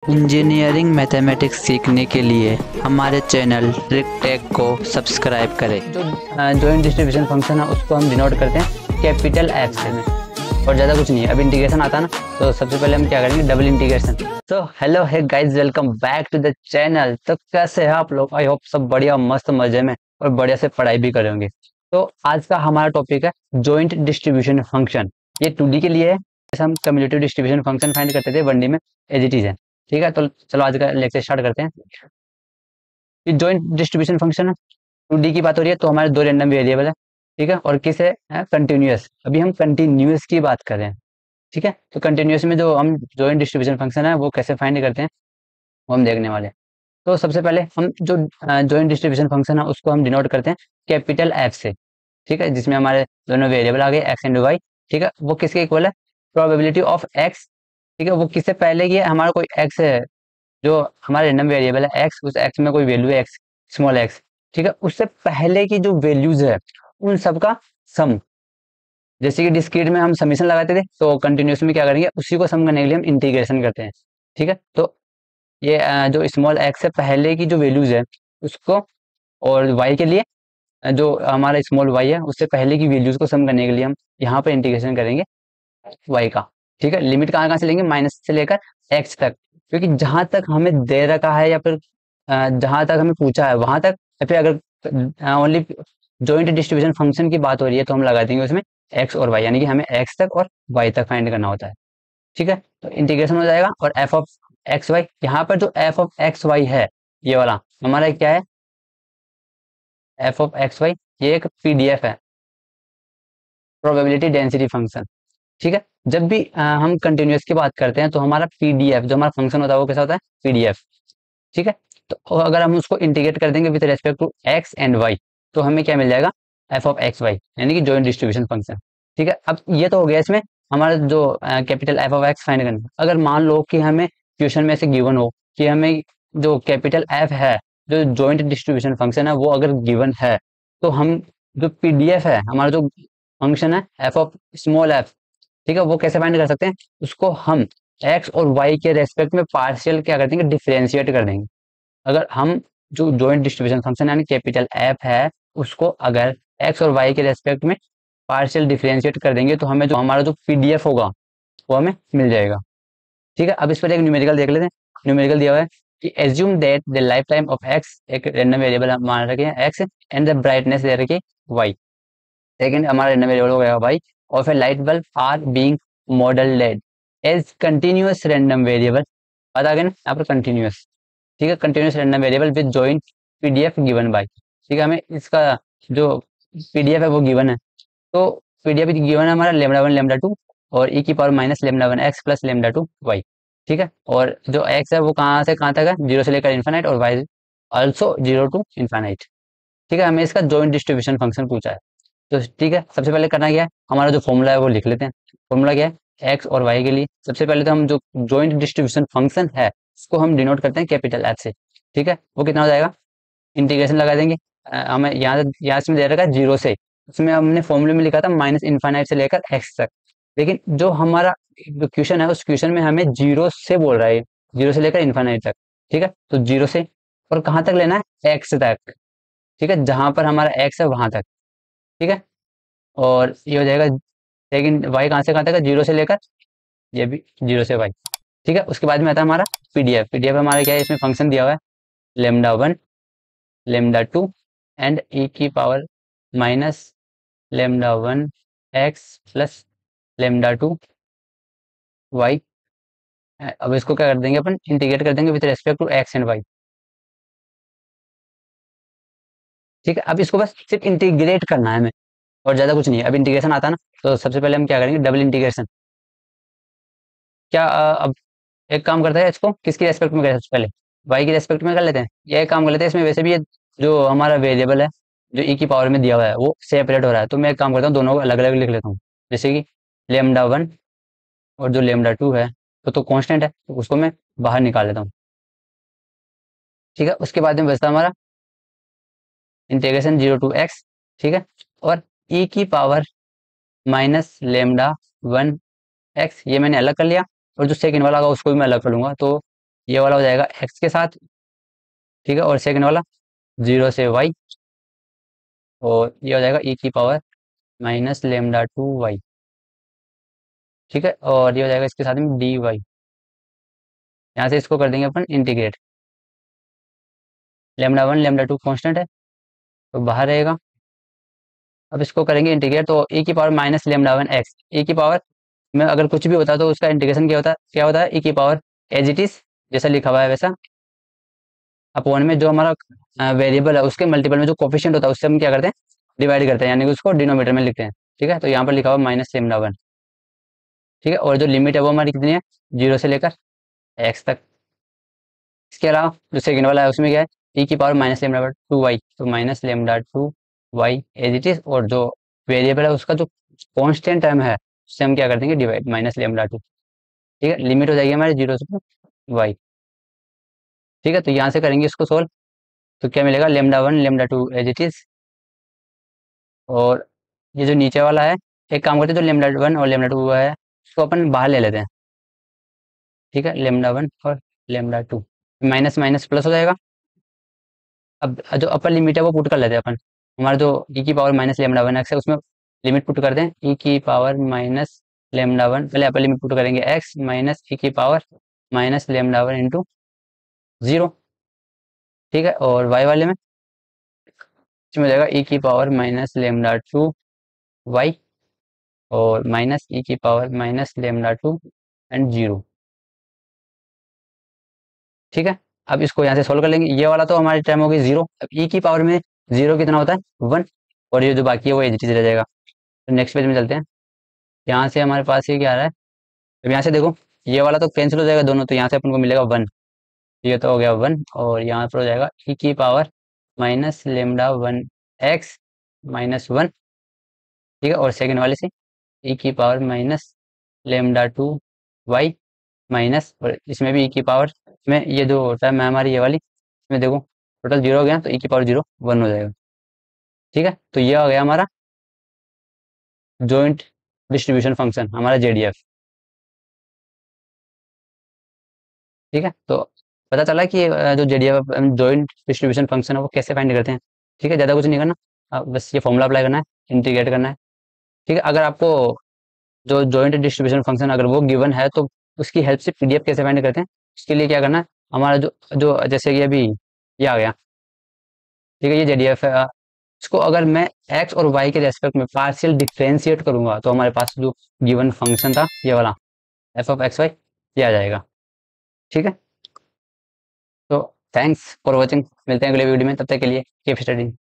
Engineering mathematics सीखने के लिए हमारे चैनल ट्रिक को सब्सक्राइब करें। जो जॉइंट डिस्ट्रीब्यूशन फंक्शन है उसको हम डिनोट करते हैं कैपिटल एफ से में, और ज़्यादा कुछ नहीं है। अब इंटीग्रेशन आता है ना, तो सबसे पहले हम क्या करेंगे, डबल इंटीग्रेशन। तो हेलो है guys, welcome back to the channel. तो कैसे हैं आप लोग? आई होप सब बढ़िया मस्त मजे में और बढ़िया से पढ़ाई भी करेंगे। तो आज का हमारा टॉपिक है जॉइंट डिस्ट्रीब्यूशन फंक्शन। ये 2D के लिए है, जैसे हम कम्युलेटिव डिस्ट्रीब्यूशन फंक्शन फाइंड करते थे 1D में, एज इट इज है। ठीक है, तो चलो आज का लेक्चर स्टार्ट करते हैं। ये जॉइंट डिस्ट्रीब्यूशन फंक्शन है, 2D की बात हो रही है, तो हमारे दो रैंडम वेरिएबल है। ठीक है, और किस है कंटिन्यूअस। अभी हम कंटिन्यूअस की बात कर रहे हैं। ठीक है, तो कंटिन्यूअस में जो हम जॉइंट डिस्ट्रीब्यूशन फंक्शन है वो कैसे फाइंड करते हैं वो हम देखने वाले हैं। तो सबसे पहले हम जो जॉइंट डिस्ट्रीब्यूशन फंक्शन है उसको हम डिनोट करते हैं कैपिटल एफ से। ठीक है, जिसमें हमारे दोनों वेरिएबल आ गए एक्स एंड वाई। ठीक है, वो किसके इक्वल है, प्रोबेबिलिटी ऑफ एक्स। ठीक है, वो किससे पहले की है, हमारा कोई एक्स है जो हमारा रैंडम वेरिएबल है एक्स, उस एक्स में कोई वैल्यू है एक्स, स्मॉल एक्स। ठीक है, उससे पहले की जो वैल्यूज है उन सबका सम। जैसे कि डिस्क्रीट में हम समीशन लगाते थे, तो कंटिन्यूस में क्या करेंगे, उसी को सम करने के लिए हम इंटीग्रेशन करते हैं। ठीक है, तो ये जो स्मॉल एक्स से पहले की जो वैल्यूज है उसको, और वाई के लिए जो हमारा स्मॉल वाई है उससे पहले की वैल्यूज को सम करने के लिए हम यहाँ पर इंटीग्रेशन करेंगे वाई का। ठीक है, लिमिट कहाँ कहाँ से लेंगे, माइनस से लेकर एक्स तक, क्योंकि जहां तक हमें दे रखा है या फिर जहां तक हमें पूछा है वहां तक, या फिर अगर ओनली जॉइंट डिस्ट्रीब्यूशन फंक्शन की बात हो रही है तो हम लगा देंगे उसमें एक्स और वाई, यानी कि हमें एक्स तक और वाई तक फाइंड करना होता है। ठीक है, तो इंटीग्रेशन हो जाएगा, और एफ ऑफ एक्स वाई, यहाँ पर जो एफ ऑफ एक्स वाई है ये वाला हमारा क्या है, एफ ऑफ एक्स वाई, ये एक पीडीएफ है, प्रोबेबिलिटी डेंसिटी फंक्शन। ठीक है, जब भी हम कंटिन्यूअस की बात करते हैं तो हमारा पीडीएफ जो हमारा फंक्शन होता है वो कैसा होता है, पीडीएफ। ठीक है, तो अगर हम उसको इंटीग्रेट कर देंगे with respect to x and y, तो हमें क्या मिल जाएगा, एफ ऑफ एक्स वाई, यानी कि जॉइंट डिस्ट्रीब्यूशन फंक्शन। ठीक है, अब ये तो हो गया इसमें हमारा जो capital F of x find करना। अगर मान लो कि हमें क्वेश्चन में से गिवन हो कि हमें जो कैपिटल एफ है, जो जॉइंट डिस्ट्रीब्यूशन फंक्शन है, वो अगर गिवन है, तो हम जो पीडीएफ है हमारा जो फंक्शन है एफ ऑफ स्मॉल एफ, ठीक है, वो कैसे फाइंड कर सकते हैं, उसको हम एक्स और वाई के रेस्पेक्ट में पार्शियल क्या कर देंगे, डिफरेंशिएट कर देंगे। अगर हम जो जॉइंट डिस्ट्रीब्यूशन फंक्शन यानी कैपिटल एफ है उसको अगर एक्स और वाई के रेस्पेक्ट में पार्शियल डिफरेंशिएट कर देंगे, तो हमें जो हमारा जो पीडीएफ होगा वो हमें मिल जाएगा। ठीक है, अब इस पर एक न्यूमेरिकल देख लेते हैं। न्यूमेरिकल दिया हुआ है कि assume that the life time of x, एक रैंडम वेरिएबल मान रखे हैं एक्स, एंड द ब्राइटनेस दे रखी है वाई। सेकंड हमारा रैंडम वेरिएबल हो गया y, of a light bulb are being modelled as continuous random variable. बता गया ना यहाँ पर कंटिन्यूअस। ठीक है, continuous random variable with joint PDF given by. ठीक है, हमें इसका जो पीडीएफ है वो गिवन है, तो पीडीएफ गिवन है हमारा लेमडा वन लेमडा टू और ई की power minus lambda one x plus lambda two y. ठीक है, और जो एक्स है वो कहाँ से कहाँ तक है, जीरो से लेकर इन्फानाइट, और y also zero to infinite. ठीक है, हमें इसका जॉइंट डिस्ट्रीब्यूशन फंक्शन पूछा है। तो ठीक है, सबसे पहले करना क्या है, हमारा जो फॉर्मूला है वो लिख लेते हैं। फॉर्मूला क्या है, एक्स और वाई के लिए सबसे पहले तो हम जो जॉइंट डिस्ट्रीब्यूशन फंक्शन है उसको हम डिनोट करते हैं कैपिटल एफ से। ठीक है, वो कितना हो जाएगा, इंटीग्रेशन लगा देंगे। हमें यहाँ इसमें दे रखा है जीरो से, उसमें हमने फॉर्मूले में लिखा था माइनस इन्फाइनाइट से लेकर एक्स तक, लेकिन जो हमारा जो क्वेश्चन है उस क्वेश्चन में हमें जीरो से बोल रहा है, जीरो से लेकर इन्फाइनाइट तक। ठीक है, तो जीरो से और कहाँ तक लेना है, एक्स तक। ठीक है, जहां पर हमारा एक्स है वहां तक। ठीक है, और ये हो जाएगा, लेकिन वाई कहाँ से कहाँ तक है, जीरो से लेकर ये भी जीरो से वाई। ठीक है, उसके बाद में आता है हमारा पीडीएफ। पीडीएफ हमारा क्या है, इसमें फंक्शन दिया हुआ है lambda one lambda two and e की power minus lambda one x plus lambda two y. अब इसको क्या कर देंगे, अपन इंटीग्रेट कर देंगे with respect to x and y. ठीक है, अब इसको बस सिर्फ इंटीग्रेट करना है हमें, और ज्यादा कुछ नहीं है। अब इंटीग्रेशन आता है ना, तो सबसे पहले हम क्या करेंगे, डबल इंटीग्रेशन। क्या अब एक काम करते हैं, इसको किसकी रेस्पेक्ट में करें, सबसे पहले वाई की रेस्पेक्ट में कर लेते हैं। ये एक काम कर लेते हैं, इसमें वैसे भी ये जो हमारा वेरिएबल है जो ई की पावर में दिया हुआ है वो सेपरेट हो रहा है, तो मैं एक काम करता हूँ, दोनों को अलग अलग लिख लेता हूँ। जैसे कि लेमडा वन और जो लेमडा टू है तो कांस्टेंट है, तो उसको मैं बाहर निकाल लेता हूँ। ठीक है, उसके बाद में बचता है हमारा इंटीग्रेशन जीरो टू एक्स। ठीक है, और ई की power minus lambda one x, ये मैंने अलग कर लिया, और जो सेकंड वाला होगा उसको भी मैं अलग कर लूंगा। तो ये वाला हो जाएगा x के साथ, ठीक है, और सेकंड वाला 0 से y, और ये हो जाएगा e की पावर माइनस लेमडा 2y, ठीक है, और ये हो जाएगा इसके साथ में dy। यहाँ से इसको कर देंगे अपन इंटीग्रेट, लेमडा 1 लेमडा 2 कॉन्स्टेंट है तो बाहर रहेगा। अब इसको करेंगे इंटीग्रेट, तो e की power minus lambda 1 x, e की पावर में अगर कुछ भी होता है तो उसका इंटीग्रेशन क्या होता है e की पावर एज इट इज, जैसा लिखा हुआ है वैसा, अपॉन में जो हमारा वेरिएबल है उसके मल्टीपल में जो कोफिशिएंट होता है उससे हम क्या करते हैं, डिवाइड करते हैं, यानी कि उसको डिनोमिनेटर में लिखते हैं, ठीक है। तो यहाँ पर लिखा हुआ माइनस लेमडा 1, ठीक है, और जो लिमिट है वो हमारी कितनी है, 0 से लेकर एक्स तक। इसके अलावा जो सेकंड वाला है उसमें क्या है, e की पावर माइनस लेमडा 2y, तो minus lambda 2y as it is, और जो वेरिएबल है उसका जो कॉन्स्टेंट टर्म है उससे हम क्या कर देंगे, डिवाइड, माइनस लेमडा 2, ठीक है। लिमिट हो जाएगी हमारी 0 से y, ठीक है। तो यहाँ से करेंगे इसको सोल्व, तो क्या मिलेगा, lambda 1 lambda 2 as it is, और ये जो नीचे वाला है, एक काम करते हैं, जो लेमडा 1 और लेमडा 2 है उसको अपन बाहर ले लेते हैं, ठीक है, लेमडा 1 और लेमडा 2, माइनस माइनस प्लस हो जाएगा। अब जो अपर लिमिट है वो पुट कर लेते हैं अपन, हमारा जो e की पावर माइनस लेमडा 1 एक्स है उसमें लिमिट पुट कर दें, e की पावर माइनस लेमडा 1, पहले अपर लिमिट पुट करेंगे x माइनस e की पावर माइनस लेमडा 1 इंटू 0, ठीक है, और y वाले में इसमें हो जाएगा e की पावर माइनस लेमडा 2y, और माइनस e की पावर माइनस लेमडा 2 एंड 0, ठीक है। अब इसको यहाँ से सोल्व कर लेंगे, ये वाला तो हमारी टाइम हो गई 0, अब e की पावर में 0 कितना होता है, 1, और ये जो बाकी है वो एज इट इज रह जाएगा। तो नेक्स्ट पेज में चलते हैं, यहाँ से हमारे पास ये क्या आ रहा है, अब यहाँ से देखो ये वाला तो कैंसिल हो जाएगा दोनों, तो यहाँ से अपन को मिलेगा 1, ये तो हो गया 1, और यहाँ पर हो जाएगा e की power minus lambda 1 x minus 1, ठीक है, और सेकेंड वाले से e की power minus lambda 2y minus, और इसमें भी e की पावर में ये जो टर्म है हमारी ये वाली, इसमें देखो टोटल 0 हो गया, तो e की पावर 0 1 हो जाएगा, ठीक है। तो ये हो गया हमारा जॉइंट डिस्ट्रीब्यूशन फंक्शन, हमारा जेडीएफ, ठीक है। तो पता चला कि जो जेडीएफ जॉइंट डिस्ट्रीब्यूशन फंक्शन है वो कैसे फाइंड करते हैं, ठीक है। ज़्यादा कुछ नहीं करना, बस ये फॉर्मूला अप्लाई करना है, इंटीग्रेट करना है, ठीक है। अगर आपको जो जॉइंट डिस्ट्रीब्यूशन फंक्शन अगर वो गिवन है तो उसकी हेल्प से पीडीएफ कैसे फाइंड करते हैं, उसके लिए क्या करना है, हमारा जो जो जैसे कि अभी ये आ गया, ठीक है, ये जेडीएफ है, इसको अगर मैं एक्स और वाई के रेस्पेक्ट में पार्शियल डिफ्रेंशिएट करूंगा तो हमारे पास जो गिवन फंक्शन था ये वाला एफ ऑफ एक्स वाई, ये आ जाएगा, ठीक है। तो थैंक्स फॉर वॉचिंग, मिलते हैं अगले वीडियो में, तब तक के लिए कीप स्टडीइंग।